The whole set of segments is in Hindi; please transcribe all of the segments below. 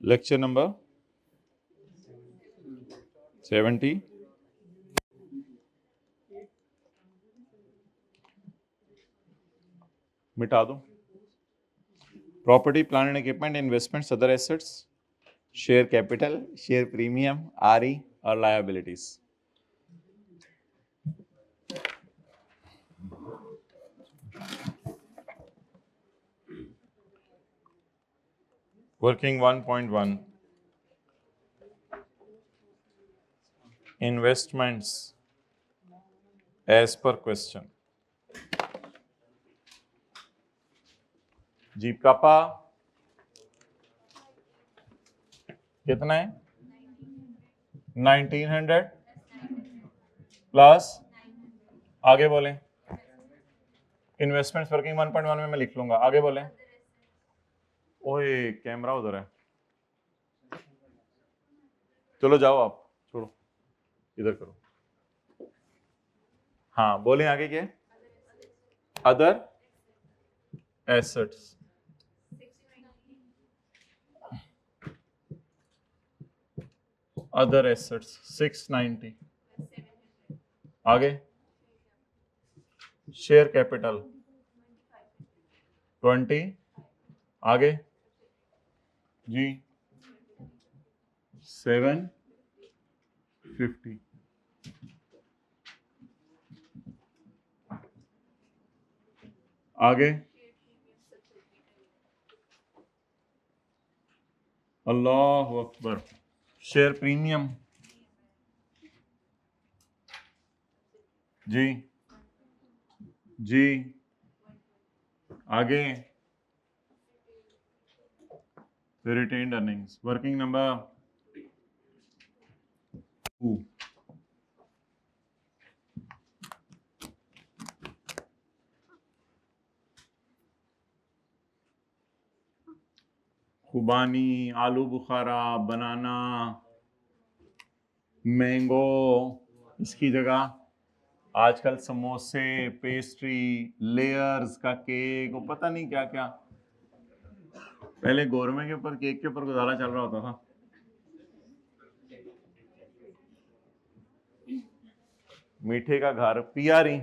Lecture number 70। मिटा दो। Property, plant and equipment, investments, other assets, share capital, share premium, RE और liabilities. Working 1.1 investments as per question. जीप कापा कितना है? 1900 प्लस आगे बोलें। इन्वेस्टमेंट्स वर्किंग 1.1 में मैं लिख लूंगा, आगे बोलें। ओए कैमरा उधर है, चलो जाओ आप, छोड़ो इधर करो। हाँ बोलें आगे क्या? Other assets, other assets 690। आगे शेयर कैपिटल 20। आगे जी 750। आगे अल्लाह अकबर, शेयर प्रीमियम जी जी। आगे रिटेन्ड अर्निंग्स वर्किंग नंबर 2। खुबानी, आलू बुखारा, बनाना, मैंगो, इसकी जगह आजकल समोसे, पेस्ट्री, लेयर्स का केक, वो पता नहीं क्या क्या। पहले गोरमे के ऊपर, केक के ऊपर गुजारा चल रहा होता था। मीठे का घर पियारी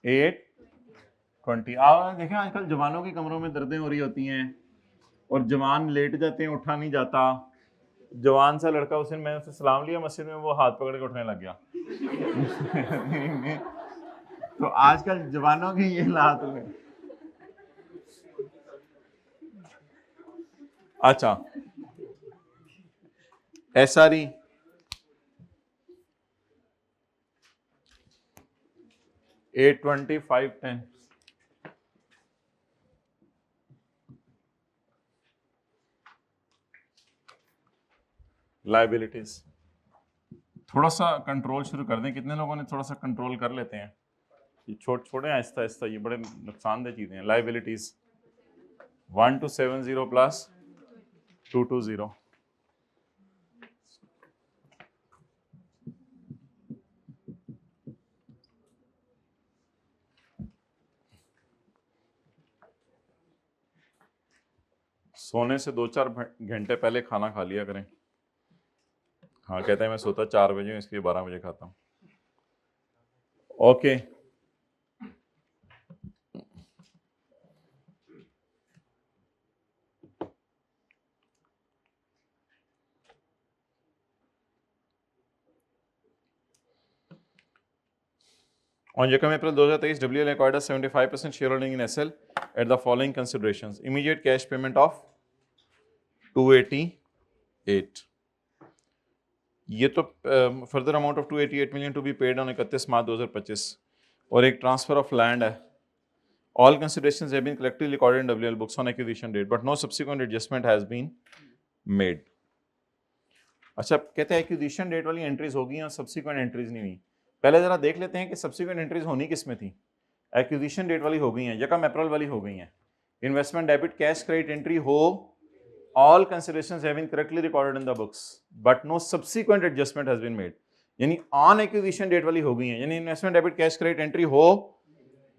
820। आप देखें आजकल जवानों के कमरों में दर्दें हो रही होती हैं और जवान लेट जाते हैं, उठा नहीं जाता। जवान सा लड़का, उस दिन मैंने उससे सलाम लिया मस्जिद में, वो हाथ पकड़ के उठने लग गया। तो आजकल जवानों के ये हालात हुए। अच्छा एसआरई 820 510। लायबिलिटीज थोड़ा सा कंट्रोल शुरू कर दें। कितने लोगों ने थोड़ा सा कंट्रोल कर लेते हैं? ये छोटे आहिस्ता आहिस्ता, ये बड़े नुकसानदेह चीजें हैं। Liabilities 1270 plus 220। सोने से 2-4 घंटे पहले खाना खा लिया करें। हाँ कहते हैं मैं सोता 4 बजे हूँ, इसलिए 12 बजे खाता हूँ। Okay On Jacob April 2023, WL acquired a 75% shareholding in SL at the following considerations: immediate cash payment of 288, ये तो further amount of 288 million to be paid on 31 March 2025, और एक ट्रांसफर ऑफ लैंड है। All considerations have been collectively recorded in WL books on acquisition date, but no subsequent adjustment has been made. अच्छा कहते हैं एक्विजिशन डेट वाली एंट्रीज होगी और सब्सिक्वेंट एंट्रीज नहीं हुई। पहले जरा देख लेते हैं कि सब्सिक्वेंट एंट्रीज होनी किस में थी। एक्विजिशन डेट वाली हो गई हैं, यकम अप्रैल वाली हो गई हैं। Investment debit cash credit entry हो, all considerations have been correctly recorded in the books but no subsequent adjustment has been made, यानी ऑन एक्विजिशन डेट वाली हो गई हैं, यानी investment debit cash credit entry हो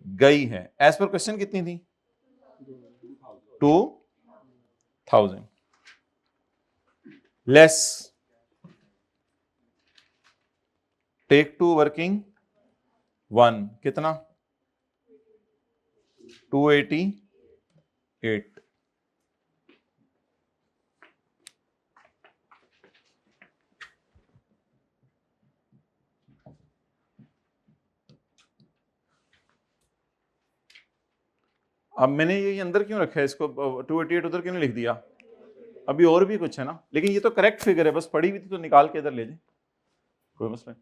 गई है। एज पर क्वेश्चन कितनी थी? 2000। लेस टेक टू वर्किंग 1 कितना 288। अब मैंने ये अंदर क्यों रखा है इसको, 288 उधर क्यों नहीं लिख दिया, अभी और भी कुछ है ना, लेकिन ये तो करेक्ट फिगर है, बस पड़ी हुई थी तो निकाल के इधर ले जाए, कोई मसला नहीं।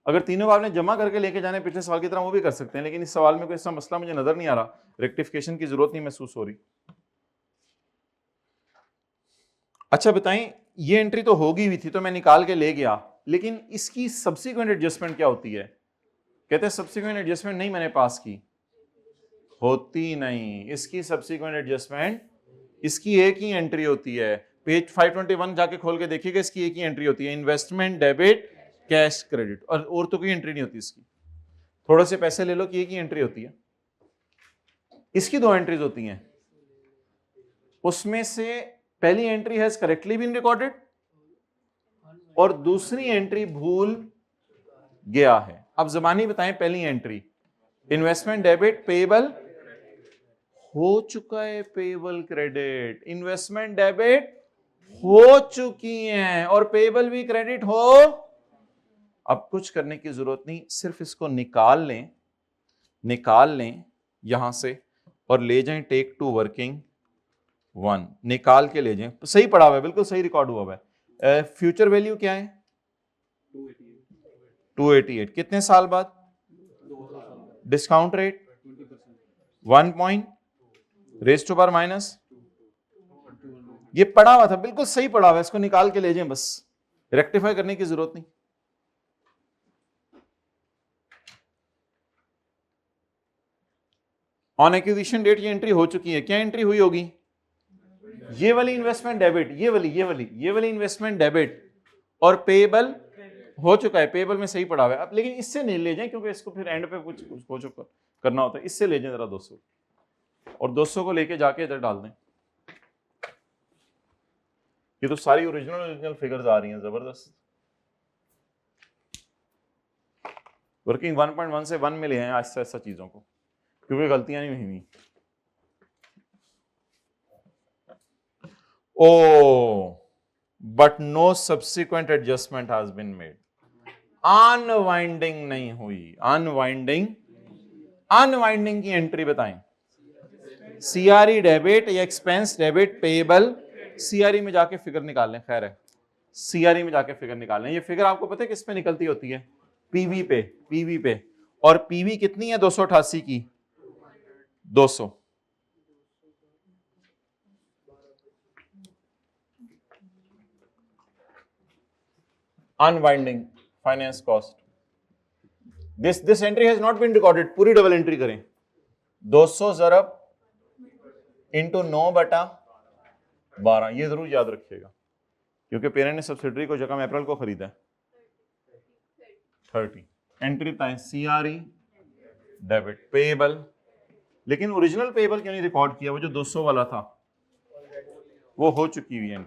अगर तीनों आपने जमा करके लेके जाने पिछले सवाल की तरह वो भी कर सकते हैं, लेकिन इस सवाल में कोई ऐसा मसला मुझे नजर नहीं आ रहा, रेक्टिफिकेशन की जरूरत नहीं महसूस हो रही। अच्छा बताएं, ये एंट्री तो होगी हुई थी तो मैं निकाल के ले गया, लेकिन इसकी सब्सिक्वेंट एडजस्टमेंट क्या होती है? कहते हैं सब्सिक्वेंट एडजस्टमेंट नहीं मैंने पास की, होती नहीं। इसकी सब्सिक्वेंट एडजस्टमेंट, इसकी एक ही एंट्री होती है, पेज 521 जाके खोल के देखिएगा, इसकी एक ही एंट्री होती है, इन्वेस्टमेंट डेबिट कैश क्रेडिट, और तो कोई एंट्री नहीं होती इसकी। थोड़े से पैसे ले लो कि एक ही एंट्री होती है, इसकी 2 एंट्रीज होती हैं, उसमें से पहली entry has correctly been recorded और दूसरी एंट्री भूल गया है। अब जबानी बताएं, पहली एंट्री इन्वेस्टमेंट डेबिट पेबल हो चुका है, पेबल क्रेडिट, इन्वेस्टमेंट डेबिट हो चुकी है और पेबल भी क्रेडिट हो। अब कुछ करने की जरूरत नहीं, सिर्फ इसको निकाल लें यहां से और ले जाएं टेक टू वर्किंग 1, निकाल के ले जाएं, सही पड़ा हुआ है, बिल्कुल सही रिकॉर्ड हुआ हुआ है। फ्यूचर वैल्यू क्या है 288, कितने साल बाद? Discount rate 1 point raise to power minus, ये पड़ा हुआ था, बिल्कुल सही पड़ा हुआ है, इसको निकाल के ले जाएं, बस रेक्टिफाई करने की जरूरत नहीं। ऑन एक्विजिशन डेट ये एंट्री हो चुकी है, क्या एंट्री हुई होगी? ये वाली इन्वेस्टमेंट डेबिट, ये वाली इन्वेस्टमेंट डेबिट, और पेबल हो चुका है, पेबल में सही पड़ा हुआ है। अब लेकिन इससे नहीं ले जाएं क्योंकि इसको फिर एंड पे कुछ करना होता है, इससे ले जाएं जरा 200, और 200 को लेके जाके इधर डाल दें। ये तो सारी ओरिजिनल फिगर्स आ रही हैं, जबरदस्त। वर्किंग 1.1 से 1 में ले आए ऐसा चीजों को, क्योंकि गलतियां नहीं हुई। Oh, but no subsequent adjustment has been made. Unwinding नहीं हुई, अनवाइंडिंग की एंट्री बताएं। सीआरई डेबिट या एक्सपेंस डेबिट पेबल, सीआरई में जाके फिगर निकाल लें, खैर है सीआरई में जाके फिगर निकाल लें। ये फिगर आपको पता है किस पे निकलती होती है? पीवी पे, और पीवी कितनी है 288 की 200, unwinding finance cost, this entry has not been recorded, पूरी डबल एंट्री करें, 200 ज़रब इंटू 9/12, ये जरूर याद रखिएगा क्योंकि पेरेंट ने सब्सिडरी को जगह अप्रैल को खरीदा है। 30 एंट्री बताएं, सीआरई डेबिट पेबल, लेकिन ओरिजिनल पेबल क्यों नहीं रिकॉर्ड किया? वो जो 200 वाला था वो हो चुकी हुई है।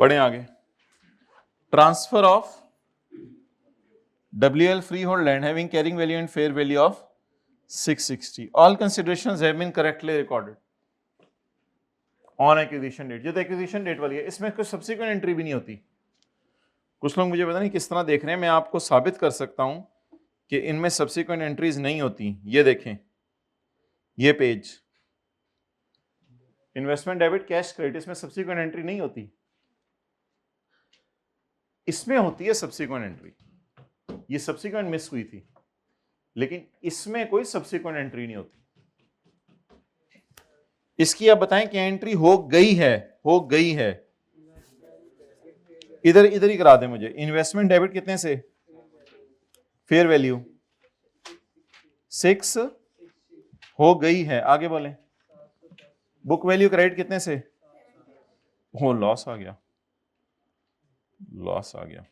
पढ़ें आगे। Transfer of WL freehold land having carrying value and fair value of 660. All considerations have been correctly recorded on acquisition date. ये तो acquisition date वाली है, इसमें कोई subsequent entry भी नहीं होती। कुछ लोग मुझे पता नहीं किस तरह देख रहे हैं, मैं आपको साबित कर सकता हूं कि इनमें subsequent entries नहीं होती। ये देखें, ये page investment debit cash credit, इसमें subsequent entry नहीं होती, इसमें होती है subsequent entry। ये subsequent मिस हुई थी, लेकिन इसमें कोई subsequent entry नहीं होती। इसकी आप बताएं कि एंट्री हो गई है, हो गई है। इधर इधर ही करा दें मुझे। इन्वेस्टमेंट डेबिट कितने से? फेयर वैल्यू 6 हो गई है। आगे बोलें। बुक वैल्यू क्रेडिट कितने से? हो लॉस आ गया, लॉस आ गया।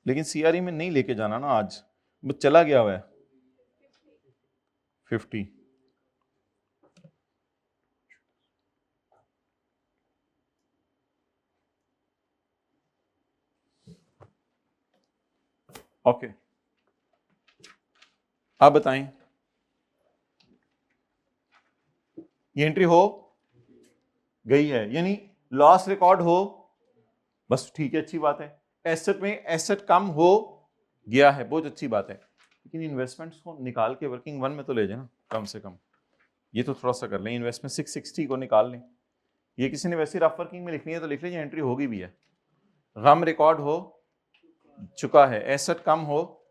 लेकिन सीआरई में नहीं लेके जाना ना, आज वो चला गया हुआ है 50। ओके, आप बताएं। ये एंट्री हो गई है, यानी लॉस रिकॉर्ड हो, बस ठीक है, अच्छी बात है। एसेट में एसेट कम हो गया है, बहुत अच्छी बात है। लेकिन इन्वेस्टमेंट्स को निकाल के वर्किंग वन में तो ले जाए ना कम से कम। ये तो थोड़ा सा कर लें, इन्वेस्टमेंट 660 को निकाल लें। ये किसी ने वैसे रफ वर्किंग में लिखनी है तो लिख लीजिए, एंट्री होगी भी है। गम रिकॉर्ड हो चुका है, एसेट कम हो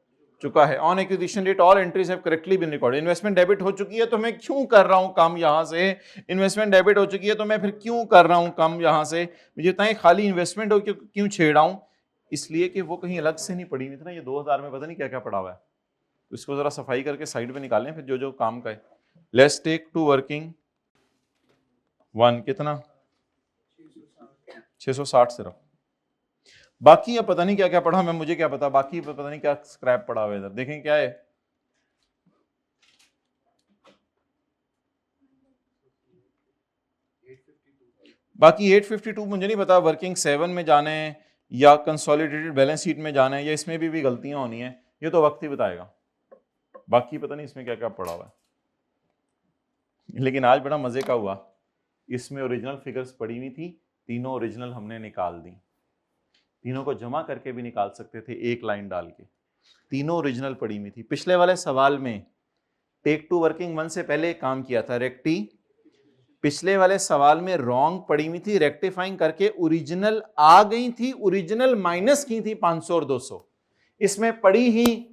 चुका है। On acquisition date all entries have correctly been recorded. Investment debit हो चुकी है तो मैं क्यों कर रहा हूं कम यहां से? इन्वेस्टमेंट डेबिट हो चुकी है तो मैं फिर क्यों कर रहा हूं कम यहां से? मुझे बताएं, खाली इन्वेस्टमेंट हो क्यों छेड़ा हूं? इसलिए कि वो कहीं अलग से नहीं पड़ी हुई थी ना, ये 2000 में पता नहीं क्या क्या पड़ा हुआ है। तो इसको जरा सफाई करके साइड पे निकालें, फिर जो जो काम का है। Let's take to working one, कितना? 660 सिर्फ। बाकी अब पता नहीं क्या क्या पढ़ा, मैं मुझे क्या पता, बाकी पता नहीं क्या स्क्रैप पड़ा हुआ है इधर। देखें क्या है। बाकी 852 मुझे नहीं पता वर्किंग 7 में जाना है या कंसोलिडेटेड बैलेंस शीट में जाना है, या इसमें भी गलतियां होनी है, ये तो वक्त ही बताएगा। बाकी पता नहीं इसमें क्या क्या पड़ा हुआ है। लेकिन आज बड़ा मजे का हुआ, इसमें ओरिजिनल फिगर्स पड़ी हुई थी, तीनों ओरिजिनल हमने निकाल दी। तीनों को जमा करके भी निकाल सकते थे एक लाइन डाल के, तीनों ओरिजिनल पड़ी हुई थी। पिछले वाले सवाल में टेक टू वर्किंग वन से पहले काम किया था रेक्टी, पिछले वाले सवाल में रॉन्ग पड़ी हुई थी, रेक्टिफाइंग करके ओरिजिनल आ गई थी, ओरिजिनल माइनस की थी 500 और 200, इसमें पड़ी ही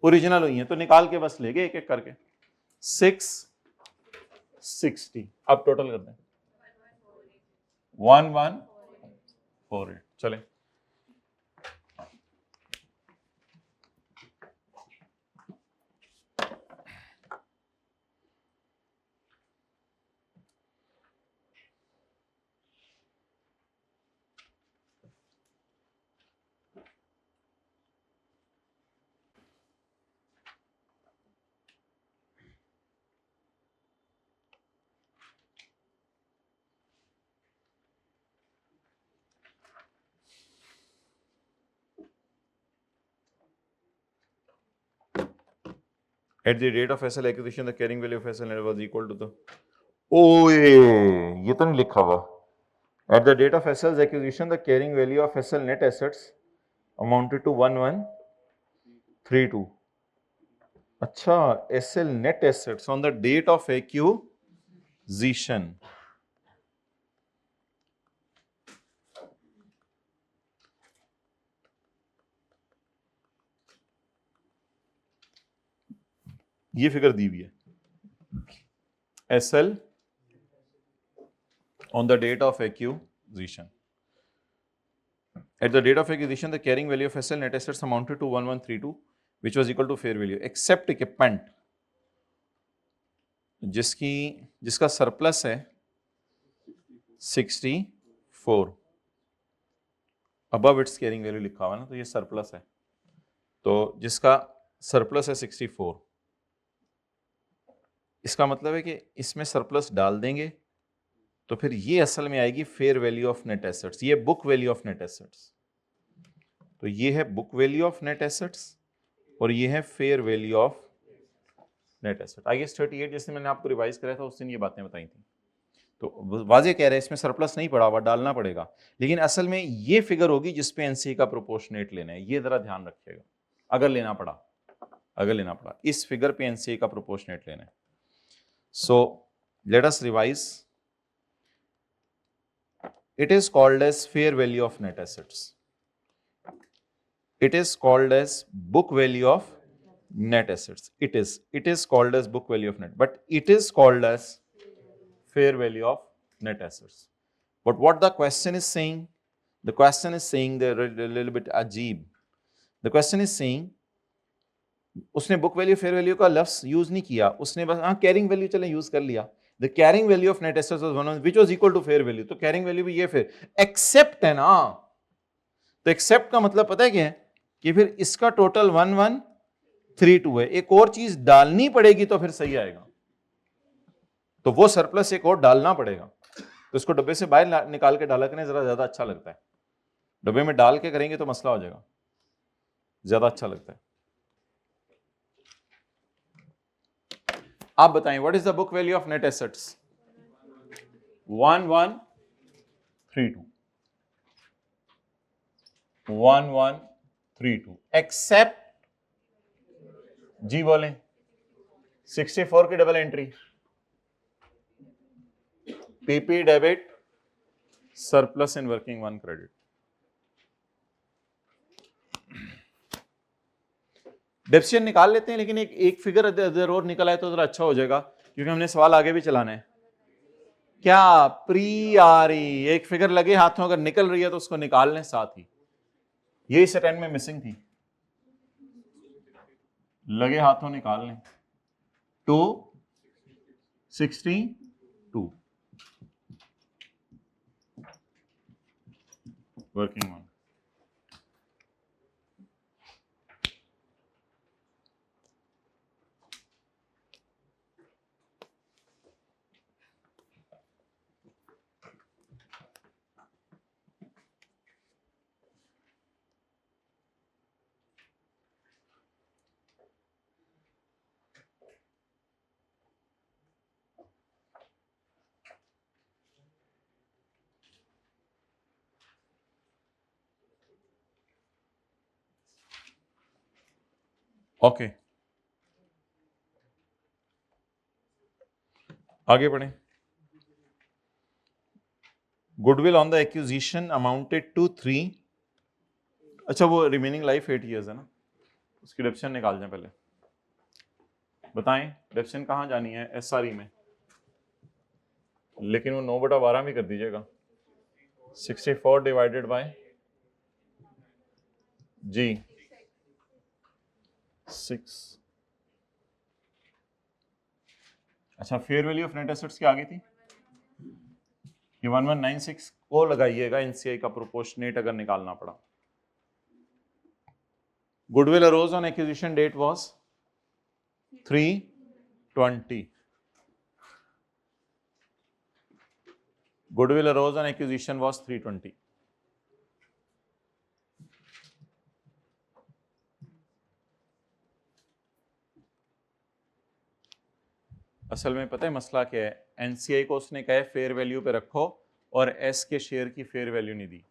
ओरिजिनल हुई है, तो निकाल के बस ले गए एक एक करके। 660 अब टोटल कर दें 1148। चलें, at the date of SL acquisition the carrying value of SL net was equal to the, ओए ये तो नहीं लिखा हुआ। At the date of SL's acquisition the carrying value of SL net assets amounted to 1132। अच्छा, SL net assets on the date of acquisition, ये फिगर दी हुई है। SL on the date of acquisition, at the date of acquisition the carrying value of SL net assets amounted to 1132 which was equal to fair value except equipment जिसका सरप्लस है 64 अबव इट्स कैरिंग वैल्यू लिखा हुआ ना, तो ये सरप्लस है, तो जिसका सरप्लस है 64, इसका मतलब है कि इसमें सरप्लस डाल देंगे तो फिर ये असल में आएगी fair value of net assets, ये book value of net assets. तो ये है book value of net assets और ये है fair value of net asset. IAS 38 जैसे मैंने आपको रिवाइज कराया था उस दिन ये बातें बताई थी। तो वाजे कह रहे हैं इसमें सरप्लस नहीं पड़ा हुआ, डालना पड़ेगा, लेकिन असल में ये फिगर होगी जिसपे एनसी का प्रोपोर्शनेट लेना है, ये जरा ध्यान रखिएगा। अगर लेना पड़ा इस फिगर पे एनसी का प्रोपोर्शनेट लेना है। So let us revise, it is called as fair value of net assets, it is called as book value of net assets. It is called as book value of net, but it is called as fair value of net assets. But what the question is saying, the question is saying they're a little bit ajeeb. The question is saying उसने बुक वैल्यू फेयर वैल्यू का लफ्ज यूज नहीं किया, उसने बस हाँ कैरिंग वैल्यू चले यूज कर लिया. The carrying value of net assets was one which was equal to fair value. तो कैरिंग वैल्यू भी ये फिर एक्सेप्ट है ना. तो एक्सेप्ट का मतलब पता है क्या है कि फिर इसका टोटल 1132 है. एक और चीज डालनी पड़ेगी तो फिर सही आएगा. तो वो सरप्लस एक और डालना पड़ेगा. तो इसको डब्बे से बाहर निकाल के डाला करें, जरा ज्यादा अच्छा लगता है. डब्बे में डाल के करेंगे तो मसला हो जाएगा, ज्यादा अच्छा लगता है. आप बताएं what is the book value of net assets. 1132 1132 except जी बोलें 64 की double entry PP debit surplus in working one credit. Depreciation निकाल लेते हैं, लेकिन एक फिगर अदर और निकल आए तो जरा अच्छा हो जाएगा, क्योंकि हमने सवाल आगे भी चलाना है. क्या प्री आ रही एक फिगर लगे हाथों अगर निकल रही है तो उसको निकाल लें साथ ही. ये इस अटेम्प्ट में मिसिंग थी. लगे हाथों निकाल लें. 262 वर्किंग वन. ओके आगे बढ़ें. Goodwill on the acquisition amounted to 3. अच्छा वो रिमेनिंग लाइफ 8 years है ना, उसकी डेप्शन निकाल जाए. पहले बताएं डेप्शन कहाँ जानी है. एसआरई में, लेकिन वो 9/12 भी कर दीजिएगा. 64 डिवाइडेड बाय जी 6. अच्छा fair value of net assets क्या आ गई थी. ये 1196 को लगाइएगा एनसीआई का प्रोपोर्शनेट अगर निकालना पड़ा. Goodwill arose on acquisition date was 320. Goodwill arose on acquisition was 320. असल में पता है मसला क्या है. एनसीआई को उसने कहा फेयर वैल्यू पे रखो और एस के शेयर की फेयर वैल्यू नहीं दी.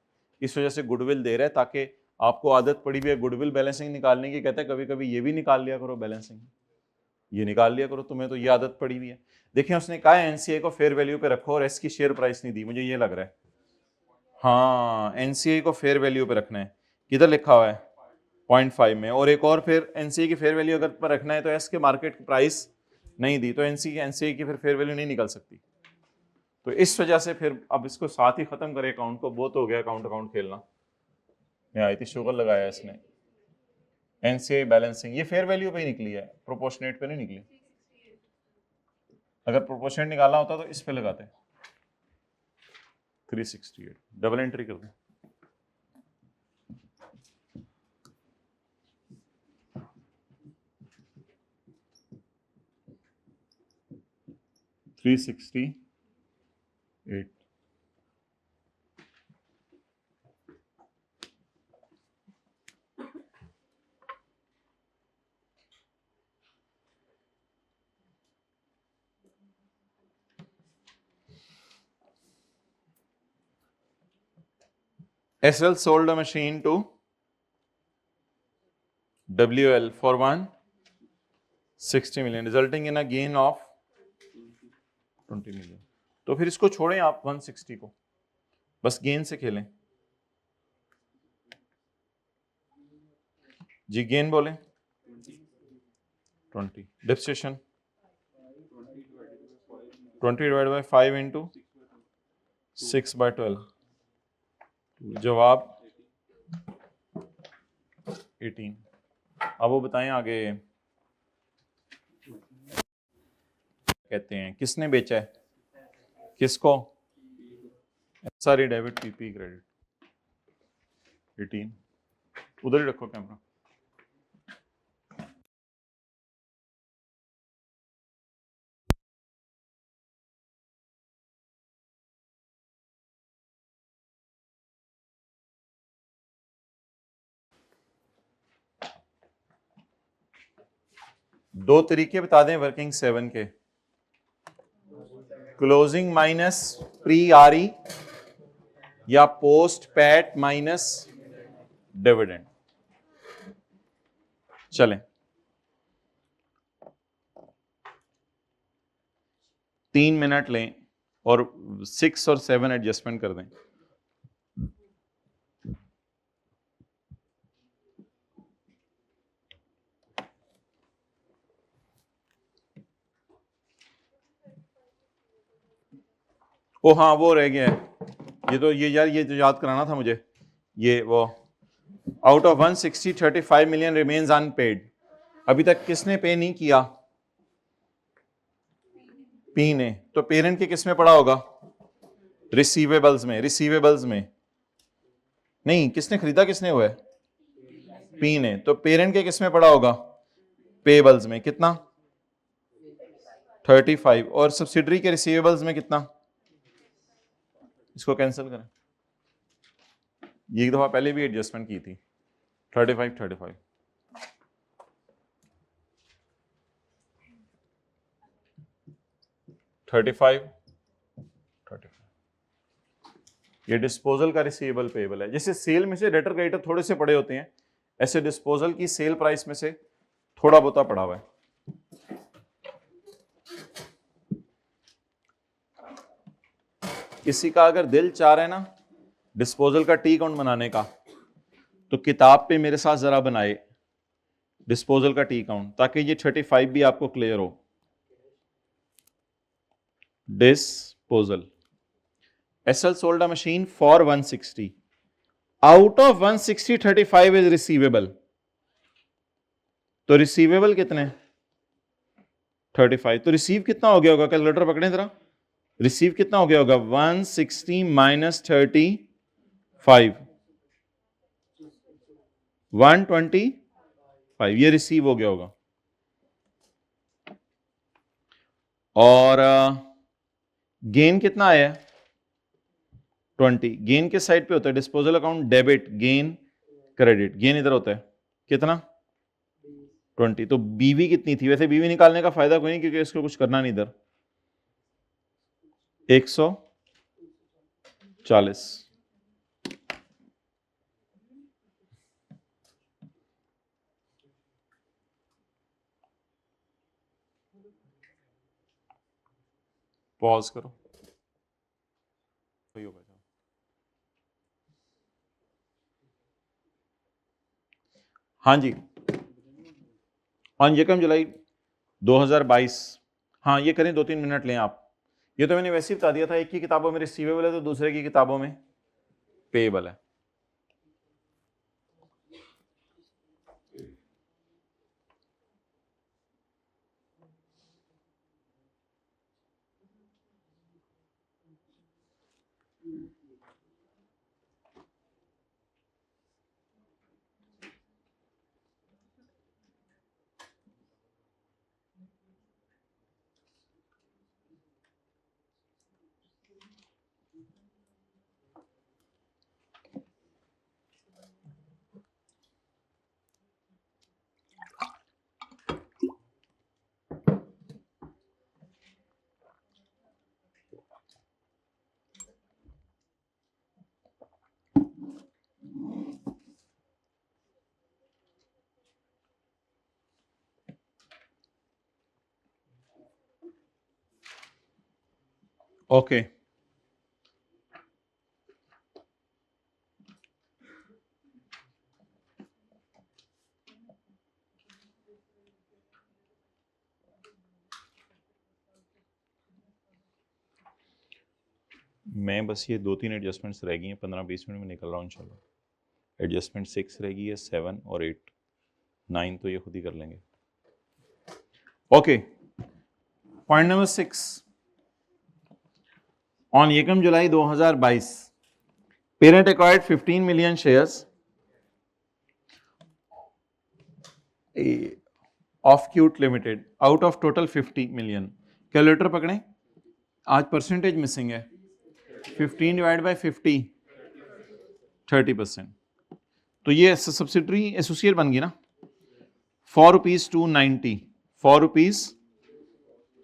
इस वजह से गुडविल दे रहा है ताकि आपको आदत पड़ी हुई है गुडविल बैलेंसिंग निकालने की. कहता है कभी कभी ये भी निकाल लिया करो बैलेंसिंग, ये निकाल लिया करो, तुम्हें तो ये आदत पड़ी हुई है. देखिए उसने कहा एनसीआई को फेयर वैल्यू पे रखो और एस की शेयर प्राइस नहीं दी. मुझे ये लग रहा है हाँ एनसीआई को फेयर वैल्यू पे रखना है. किधर लिखा हुआ है 0.5 में. और एक और फिर एनसीआई की फेयर वैल्यू अगर पर रखना है तो एस के मार्केट प्राइस नहीं दी तो एनसीआई की फिर फेयर वैल्यू नहीं निकल सकती. तो इस वजह से फिर अब इसको साथ ही खत्म करें अकाउंट को. बहुत हो गया अकाउंट खेलना. नहायती शुगर लगाया इसने. एनसीआई बैलेंसिंग ये फेयर वैल्यू पे ही निकली है, प्रोपोर्शनेट पे नहीं निकली. अगर प्रोपोर्शनेट निकालना होता तो इस पे लगाते. 368 डबल एंट्री कर दें. $368. SL sold a machine to WL for 160 million, resulting in a gain of 20 million. तो फिर इसको छोड़ें आप 160 को, बस गेन से खेलें. जी गेन बोलें 20 डिप्रेशिएशन 20 डिवाइड बाई 5 इंटू 6/12 जवाब 18। अब वो बताएं आगे कहते हैं किसने बेचा है, किसको, सारी डेबिट पीपी क्रेडिट 18। उधर ही रखो कैमरा। दो तरीके बता दें वर्किंग 7 के, क्लोजिंग माइनस प्री आरई या पोस्ट पैट माइनस डिविडेंड। चलें 3 मिनट लें और 6 और 7 एडजस्टमेंट कर दें। ओ हाँ वो रह गया है, ये तो ये यार ये तो याद कराना था मुझे, ये वो out of 160 35 million remains unpaid. अभी तक किसने पे नहीं किया, पी ने, तो पेरेंट के किस में पड़ा होगा, रिसीवेबल्स में, रिसीवेबल्स में नहीं, किसने खरीदा किसने हुआ है, पी ने, तो पेरेंट के किस में पड़ा होगा, पेबल्स में। कितना 35 और सब्सिडरी के रिसीवेबल्स में कितना, इसको कैंसिल करें, ये एक दफा पहले भी एडजस्टमेंट की थी 35 35 35 35। ये डिस्पोजल का रिसीवेबल पेबल है। जैसे सेल में से डेटर क्रेडिटर थोड़े से पड़े होते हैं, ऐसे डिस्पोजल की सेल प्राइस में से थोड़ा बहुता पड़ा हुआ है। किसी का अगर दिल चाह रहा है ना डिस्पोजल का टी काउंट बनाने का, तो किताब पे मेरे साथ जरा बनाए डिस्पोजल का टी काउंट, ताकि ये 35 भी आपको क्लियर हो। Disposal SL sold a machine for 160, out of 160 35 is receivable, तो रिसीवेबल कितने 35, तो रिसीव कितना हो गया होगा, कैलकुलेटर पकड़े जरा, रिसीव कितना हो गया होगा 160 माइनस 35 125, ये रिसीव हो गया होगा। और गेन कितना आया 20, गेन किस साइड पे होता है, disposal account debit, gain credit, gain इधर होता है कितना 20, तो बीवी कितनी थी, वैसे बीवी निकालने का फायदा कोई नहीं क्योंकि इसको कुछ करना नहीं इधर, 140। पॉज करो, हाँ जी, हाँ यकम जुलाई 2022, हाँ ये करें, 2-3 मिनट लें आप। ये तो मैंने वैसे ही बता दिया था, एक की किताबों में रिसीवेबल है तो दूसरे की किताबों में पेएबल है। ओके मैं बस ये 2-3 एडजस्टमेंट्स रह गई हैं, 15-20 मिनट में निकल रहा हूँ इंशाल्लाह। एडजस्टमेंट 6 रह गई है, 7 और 8, 9 तो ये खुद ही कर लेंगे। Okay, point number 6, on 1 July 2022 parent acquired 15 million shares of Qt Limited out of total 50 million। Calculator पकड़ें, आज परसेंटेज मिसिंग है, 15 डिवाइड बाय 50, 30%। तो ये सब्सिडरी एसोसिएट बन गई ना, ₹4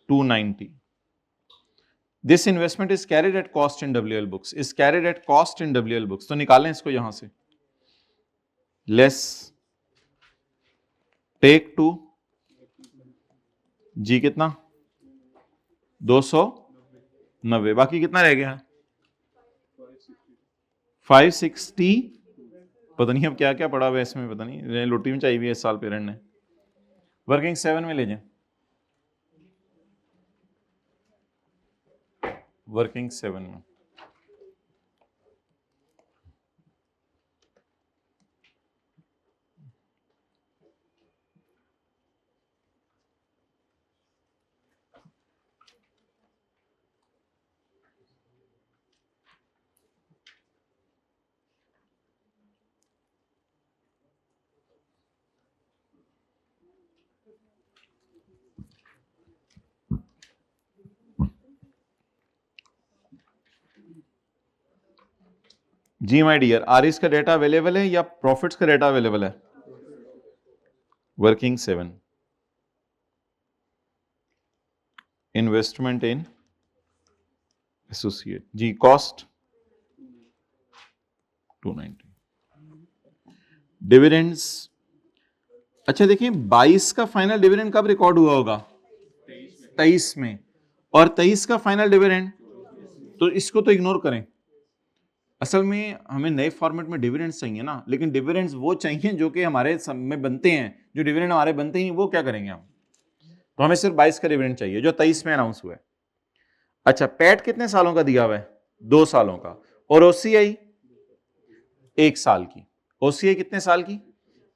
290। This investment is carried at cost in WL books, is carried at cost in WL books. तो निकालें इसको यहां से, लेस टेक टू जी कितना 290, बाकी कितना रह गया 560, पता नहीं अब क्या क्या पड़ा हुआ है इसमें, पता नहीं, लोटी में चाहिए इस साल पेरेंट ने। वर्किंग 7 में ले जाए, वर्किंग 7 में जी माय डियर, आरिस का डेटा अवेलेबल है या प्रॉफिट्स का डेटा अवेलेबल है? वर्किंग 7, इन्वेस्टमेंट इन एसोसिएट, जी कॉस्ट 290, डिविडेंड्स। अच्छा देखिए, 22 का फाइनल डिविडेंड कब रिकॉर्ड हुआ होगा? 23 में, और 23 का फाइनल डिविडेंड, तो इसको तो इग्नोर करें। असल में हमें नए फॉर्मेट में डिविडेंड्स चाहिए ना, लेकिन डिविडेंड्स वो चाहिए जो कि हमारे में बनते हैं, जो डिविडेंड हमारे बनते हैं वो क्या करेंगे हम? तो हमें सिर्फ 22 का डिविडेंड चाहिए जो 23 में अनाउंस हुआ है। अच्छा, पैट कितने सालों का दिया हुआ है? 2 सालों का। और ओसीआई 1 साल की। ओसीआई कितने साल की?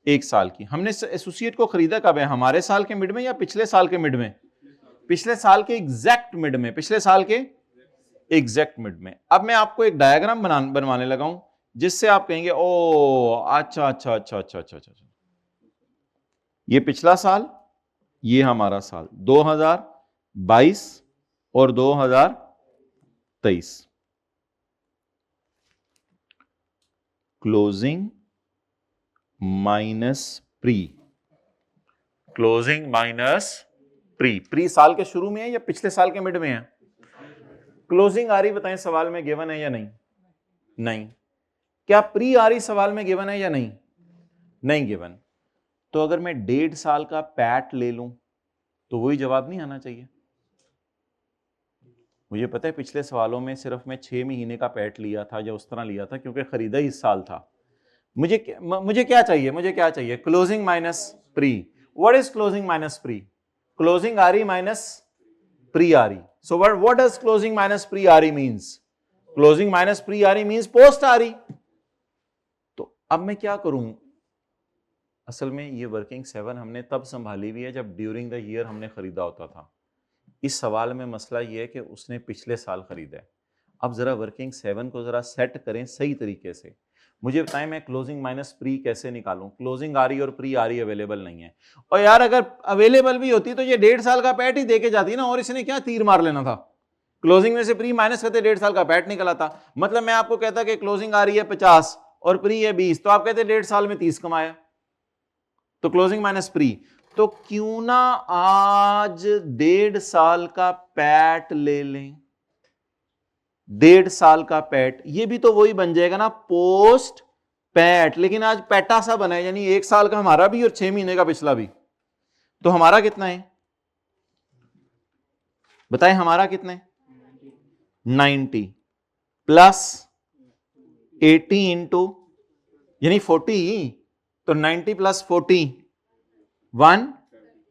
1 साल की। हमने एसोसिएट को खरीदा कब है? हमारे साल के मिड में या पिछले साल के मिड में? पिछले साल के एग्जैक्ट मिड में, पिछले साल के एग्जैक्ट मिड में। अब मैं आपको एक डायग्राम बनवाने लगा हूं जिससे आप कहेंगे ओ अच्छा अच्छा अच्छा अच्छा अच्छा अच्छा, ये पिछला साल, ये हमारा साल 2022 और 2023। Closing minus pre, closing minus pre. Pre साल के शुरू में है या पिछले साल के मिड में है? क्लोजिंग आ रही, बताएं सवाल में गिवन है या नहीं? नहीं। क्या प्री आ रही सवाल में गिवन है या नहीं? नहीं गिवन। तो अगर मैं 1.5 साल का पैट ले लूं तो वही जवाब नहीं आना चाहिए? मुझे पता है पिछले सवालों में सिर्फ मैं 6 महीने का पैट लिया था या उस तरह लिया था क्योंकि खरीदा ही इस साल था। मुझे क्या चाहिए? मुझे क्या चाहिए? Closing minus pre. What is closing minus pre? Closing आ रही माइनस प्री आ रही। So what does closing minus pre आ रही मींस? क्लोजिंग माइनस प्री आ रही मींस पोस्ट आ रही। तो अब मैं क्या करूं? असल में ये वर्किंग 7 हमने तब संभाली हुई है जब ड्यूरिंग द ईयर हमने खरीदा होता था। इस सवाल में मसला ये है कि उसने पिछले साल खरीदा है। अब जरा वर्किंग 7 को जरा सेट करें सही तरीके से। मुझे बताएं मैं क्लोजिंग माइनस प्री कैसे निकालूं? क्लोजिंग आ रही और प्री आ रही अवेलेबल नहीं है। और यार अगर अवेलेबल भी होती तो ये 1.5 साल का पैट ही देके जाती ना, और इसने क्या तीर मार लेना था? क्लोजिंग में से प्री माइनस करते 1.5 साल का पैट निकला था। मतलब मैं आपको कहता कि क्लोजिंग आ रही है 50 और प्री है 20, तो आप कहते 1.5 साल में 30 कमाया, तो क्लोजिंग माइनस प्री। तो क्यों ना आज 1.5 साल का पैट ले लें? 1.5 साल का पैट, ये भी तो वही बन जाएगा ना, पोस्ट पैट, लेकिन आज पैटा सा बना है, यानी 1 साल का हमारा भी और 6 महीने का पिछला भी। तो हमारा कितना है बताएं? हमारा कितना है? 90 प्लस 80 इंटू यानी 40, तो 90 प्लस 40 1,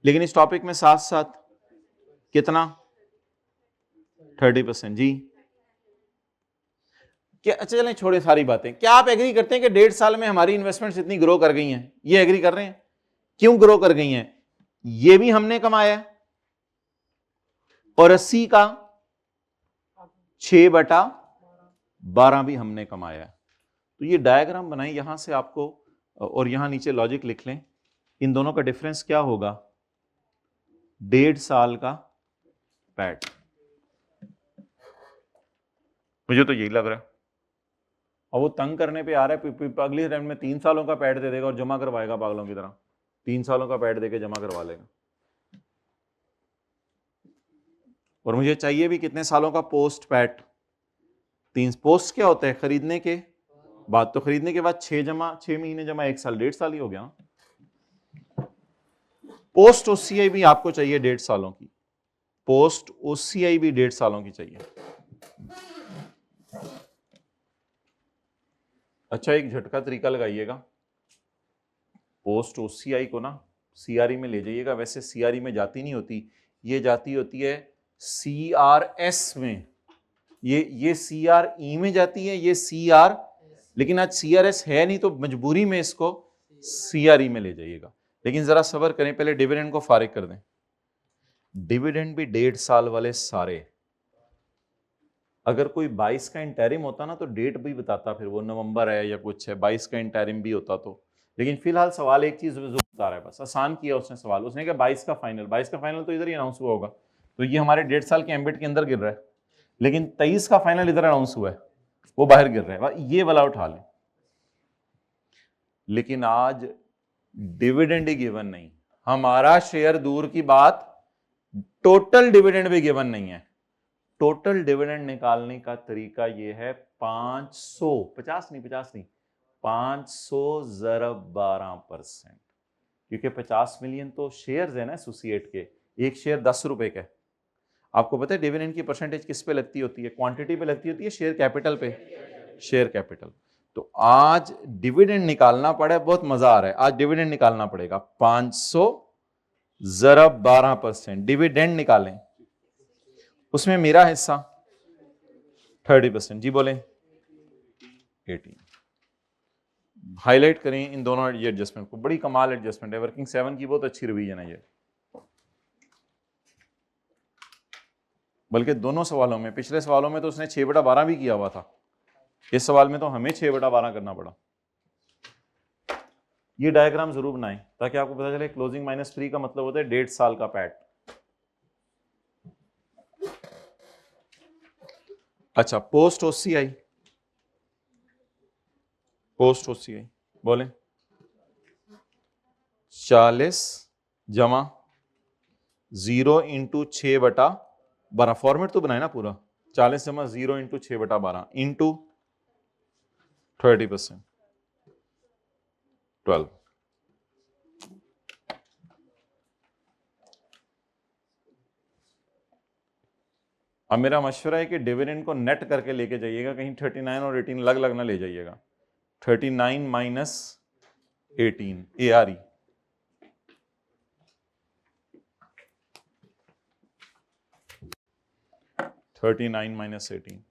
लेकिन इस टॉपिक में साथ साथ कितना? 30% जी। क्या, अच्छा चलें छोड़े सारी बातें, क्या आप एग्री करते हैं कि 1.5 साल में हमारी इन्वेस्टमेंट्स इतनी ग्रो कर गई हैं? ये एग्री कर रहे हैं? क्यों ग्रो कर गई हैं? ये भी हमने कमाया है और 80 का 6/12 भी हमने कमाया है। तो ये डायग्राम बनाई यहां से आपको, और यहां नीचे लॉजिक लिख लें, इन दोनों का डिफरेंस क्या होगा? 1.5 साल का पैट। मुझे तो यही लग रहा है, और वो तंग करने पे आ रहा है, अगली टाइम में 3 सालों का पैड दे देगा और जमा करवाएगा पागलों की तरह, 3 सालों का पैड देके जमा करवा लेगा। और मुझे चाहिए भी कितने सालों का पोस्ट पैट? 3। पोस्ट क्या होता है? खरीदने के बाद। तो खरीदने के बाद 6 महीने जमा 1 साल, 1.5 साल ही हो गया। पोस्ट ओसीआई भी आपको चाहिए 1.5 सालों की, पोस्ट ओसीआई भी 1.5 सालों की चाहिए। अच्छा, एक झटका तरीका लगाइएगा, पोस्ट ओसीआई को ना सीआरई में ले जाइएगा। वैसे सीआरई में जाती नहीं होती, ये जाती होती है सीआरएस में, ये सीआरई में जाती है, ये सीआर, लेकिन आज सीआरएस है नहीं तो मजबूरी में इसको सीआरई में ले जाइएगा। लेकिन जरा सब्र करें, पहले डिविडेंड को फारिग कर दें। डिविडेंड भी 1.5 साल वाले सारे। अगर कोई 22 का इंटरिम होता ना तो डेट भी बताता, फिर वो नवंबर है या कुछ है, 22 का इंटरिम भी होता तो। लेकिन फिलहाल सवाल एक चीज बता रहा है, बस आसान किया उसने सवाल। उसने कहा 22 का फाइनल, 22 का फाइनल तो इधर ही अनाउंस हुआ होगा, तो ये हमारे 1.5 साल के एम्बिट के अंदर गिर रहा है। लेकिन 23 का फाइनल इधर अनाउंस हुआ है, वो बाहर गिर रहा है, ये वाला उठा लें। लेकिन आज डिविडेंड ही गिवन नहीं, हमारा शेयर दूर की बात, टोटल डिविडेंड भी गिवन नहीं है। टोटल डिविडेंड निकालने का तरीका ये है 50 नहीं 500 ज़रब 12%, क्योंकि 50 मिलियन तो शेयर्स है ना एसोसिएट के, एक शेयर 10 रुपए का है। आपको पता है डिविडेंड की परसेंटेज किस पे लगती होती है? क्वांटिटी पे लगती होती है, शेयर कैपिटल पे, शेयर कैपिटल। तो आज डिविडेंड निकालना पड़ा, बहुत मजा आ रहा है, आज डिविडेंड निकालना पड़ेगा। 500 ज़रब 12% डिविडेंड निकालें, उसमें मेरा हिस्सा 30%। जी बोले 18। हाईलाइट करें इन दोनों ये एडजस्टमेंट को, बड़ी कमाल एडजस्टमेंट है। वर्किंग 7 की बहुत अच्छी रिवीजन है ये, बल्कि दोनों सवालों में। पिछले सवालों में तो उसने 6/12 भी किया हुआ था, इस सवाल में तो हमें 6/12 करना पड़ा। ये डायग्राम जरूर बनाएं ताकि आपको पता चले क्लोजिंग माइनस प्री का मतलब होता है 1.5 साल का पैट। अच्छा, पोस्ट ओसीआई, पोस्ट ओसीआई बोले 40 जमा 0 इंटू 6/12। फॉर्मेट तो बनाए ना पूरा, 40 जमा 0 इंटू 6/12 इंटू 30%, 12। अब मेरा मशवरा है कि डिविडेंड को नेट करके लेके जाइएगा, कहीं 39 और 18 अलग अलग ना ले जाइएगा। 39 माइनस 18 ARE, -18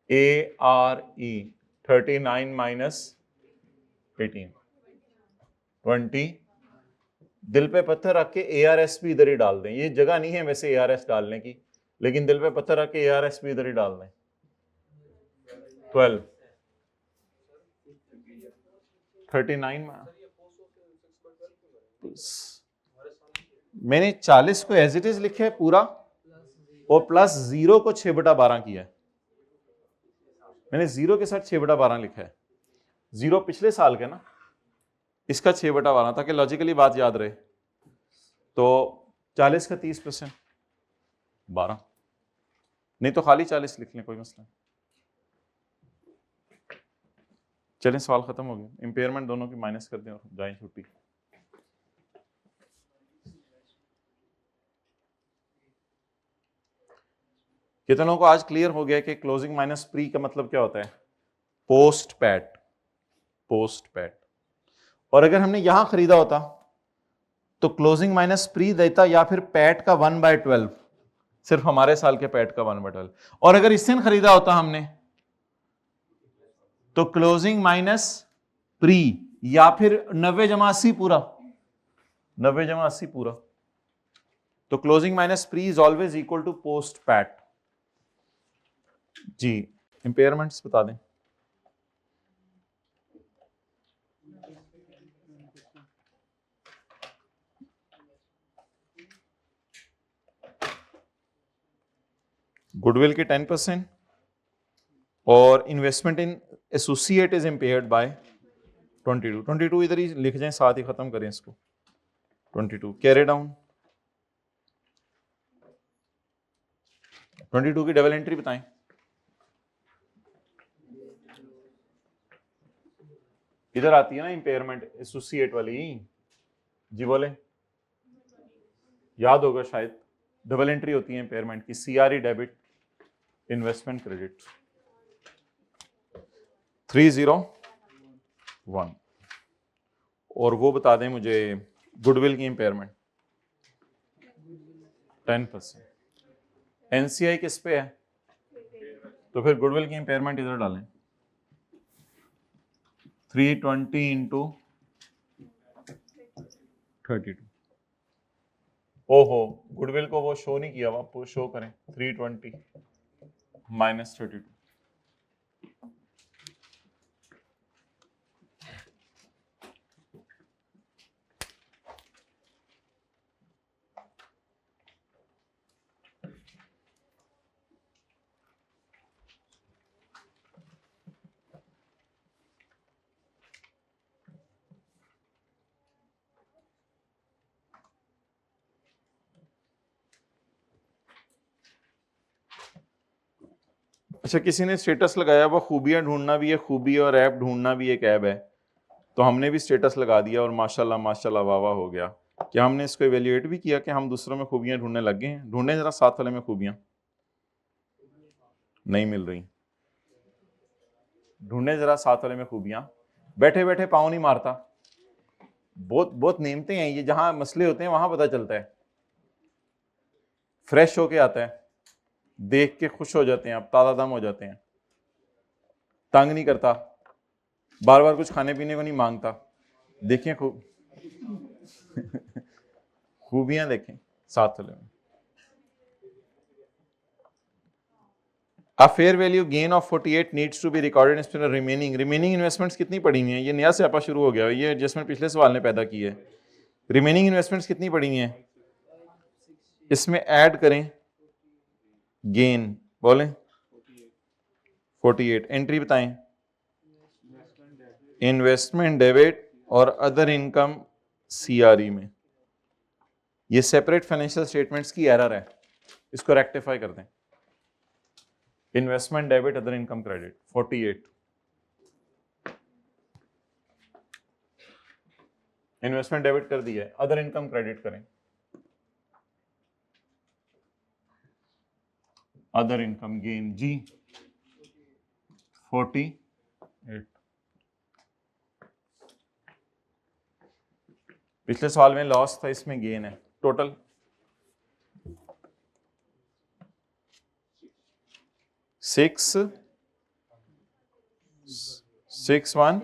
ARE 39 माइनस 18 20। दिल पे पत्थर रख के ARS भी इधर ही डाल दें, ये जगह नहीं है वैसे ARS डालने की, लेकिन दिल पे पत्थर रख के ARS भी इधर ही डाल दें। 12 39 मैंने 40 को एज इट इज लिखा है पूरा, और प्लस 0 को 6/12 किया है। मैंने 0 के साथ 6/12 लिखा है। 0 पिछले साल का ना, इसका 6/12, ताकि लॉजिकली बात याद रहे। तो 40 का 30% 12, नहीं तो खाली 40 लिख लें, कोई मसला नहीं। चलें, सवाल खत्म हो गया। इंपेयरमेंट दोनों की माइनस कर दें और जाएं छुट्टी। कितनों को आज क्लियर हो गया कि क्लोजिंग माइनस प्री का मतलब क्या होता है? Post PAT, post PAT. और अगर हमने यहां खरीदा होता तो क्लोजिंग माइनस प्री देता या फिर पैट का 1/12, सिर्फ हमारे साल के पैट का 1/12। और अगर इस दिन खरीदा होता हमने तो क्लोजिंग माइनस प्री, या फिर 90/80 पूरा, 90/80 पूरा। तो closing minus pre is always equal to post PAT. जी, इंपेयरमेंट्स बता दें। गुडविल के 10% और investment in associate is impaired by 22 इधर ही लिख जाएं, साथ ही खत्म करें इसको। 22 कैरी डाउन। 22 की डबल एंट्री बताएं। इधर आती है ना इम्पेयरमेंट एसोसिएट वाली, जी बोले, याद होगा शायद। डबल एंट्री होती है इम्पेयरमेंट की, सीआरई डेबिट, इन्वेस्टमेंट क्रेडिट। 301 और वो बता दें मुझे गुडविल की इम्पेयरमेंट 10%। एनसीआई किस पे है, तो फिर गुडविल की इम्पेयरमेंट इधर डालें। 320 इंटू 32। ओहो, गुडविल को वो शो नहीं किया, आप शो करें। 320 माइनस 32। अच्छा, किसी ने स्टेटस लगाया वो खूबियां ढूंढना भी है, खूबी और ऐप ढूंढना भी एक ऐप है, तो हमने भी स्टेटस लगा दिया और माशाल्लाह माशाल्लाह वाह वाह हो गया। क्या हमने इसको इवेल्युएट भी किया कि हम दूसरों में खूबियां ढूंढने लग गए हैं? ढूंढे जरा साथ वाले में खूबियां, नहीं मिल रही। ढूंढे जरा साथ वाले में खूबियां। बैठे बैठे पाँव नहीं मारता, बहुत बहुत नेमते हैं ये, जहां मसले होते हैं वहां पता चलता है। फ्रेश होके आता है, देख के खुश हो जाते हैं, आप ताजा दम हो जाते हैं। तंग नहीं करता, बार बार कुछ खाने पीने को नहीं मांगता। देखें खूब खूबियां देखें साथ वाले में। A fair value gain of 48 needs to be recorded in remaining investments कितनी पड़ी हुई हैं? ये नया स्यापा शुरू हो गया, ये एडजस्टमेंट पिछले सवाल ने पैदा की है। रिमेनिंग इन्वेस्टमेंट्स कितनी पड़ी हुई हैं? इसमें ऐड करें गेन, बोलें 48। एंट्री बताएं। इन्वेस्टमेंट डेबिट और अदर इनकम सीआरई में। ये सेपरेट फाइनेंशियल स्टेटमेंट्स की एरर है, इसको रेक्टिफाई कर दें। Investment debit other income credit 48। Investment debit कर दिया है, अदर इनकम क्रेडिट करें। अदर इनकम गेन जी 48। पिछले साल में लॉस था, इसमें गेन है। Total 6,610।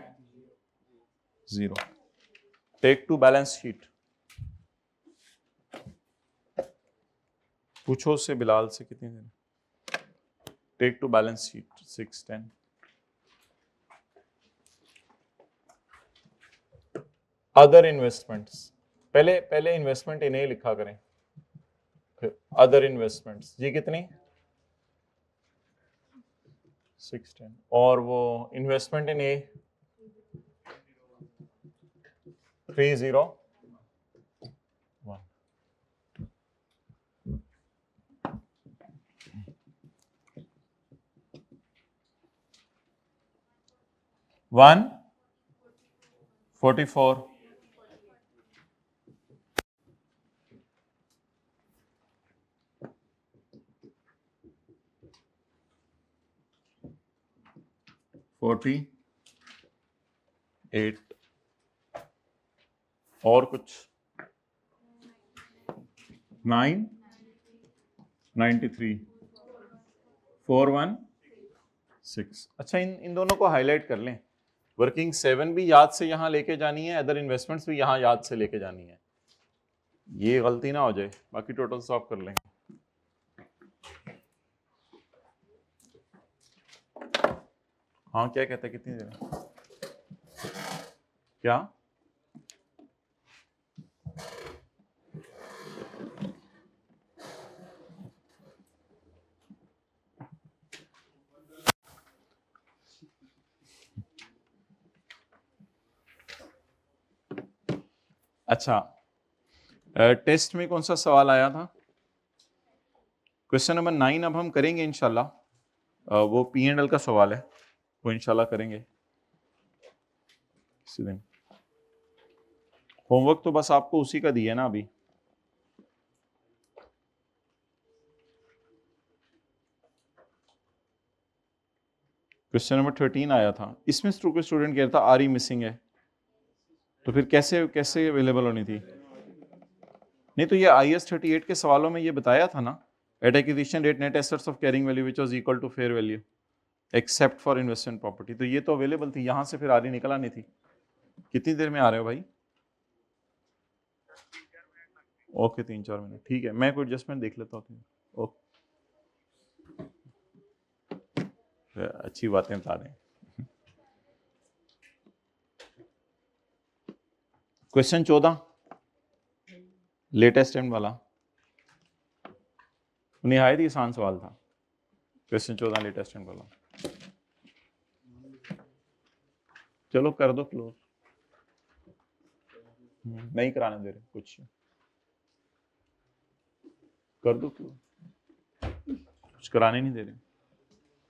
Take to balance sheet. पूछो उससे, बिलाल से, कितनी देर। Take to balance sheet 610। Other investments, पहले इन्वेस्टमेंट इन्हें लिखा करें, फिर अदर इन्वेस्टमेंट्स। ये कितनी 610, और वो इन्वेस्टमेंट इन ए 301। 144। $48। और कुछ 9। 93 416। अच्छा, इन दोनों को हाईलाइट कर लें। वर्किंग 7 भी याद से यहाँ लेके जानी है, अदर इन्वेस्टमेंट्स भी यहाँ याद से लेके जानी है, ये गलती ना हो जाए। बाकी टोटल सॉल्व कर लेंगे। हाँ क्या कहता है, कितनी देर है? क्या अच्छा, टेस्ट में कौन सा सवाल आया था? क्वेश्चन नंबर 9 अब हम करेंगे इंशाल्लाह। वो P&L का सवाल है, वो इंशाल्लाह करेंगे इसी दिन। होमवर्क तो बस आपको उसी का दिया ना अभी। क्वेश्चन नंबर 13 आया था, इसमें कोई स्टूडेंट कह रहा था आर ई मिसिंग है, तो फिर कैसे कैसे अवेलेबल होनी थी? नहीं तो ये IAS 38 के सवालों में ये बताया था ना, at acquisition date net assets of carrying value which was equal to fair value except for investment property. तो ये तो अवेलेबल थी, यहां से फिर आरी निकल आनी थी। कितनी देर में आ रहे हो भाई? ओके 3-4 मिनट, ठीक है, मैं कोई एडजस्टमेंट देख लेता हूँ। ओके, अच्छी बातें बता रहे हैं। क्वेश्चन 14 लेटेस्ट एंड वाला, निहायत ही आसान सवाल था। क्वेश्चन 14 लेटेस्ट एंड वाला, चलो कर दो क्लोज। नहीं कराने दे रहे, कुछ कर दो क्लोज, कुछ कराने नहीं दे रहे।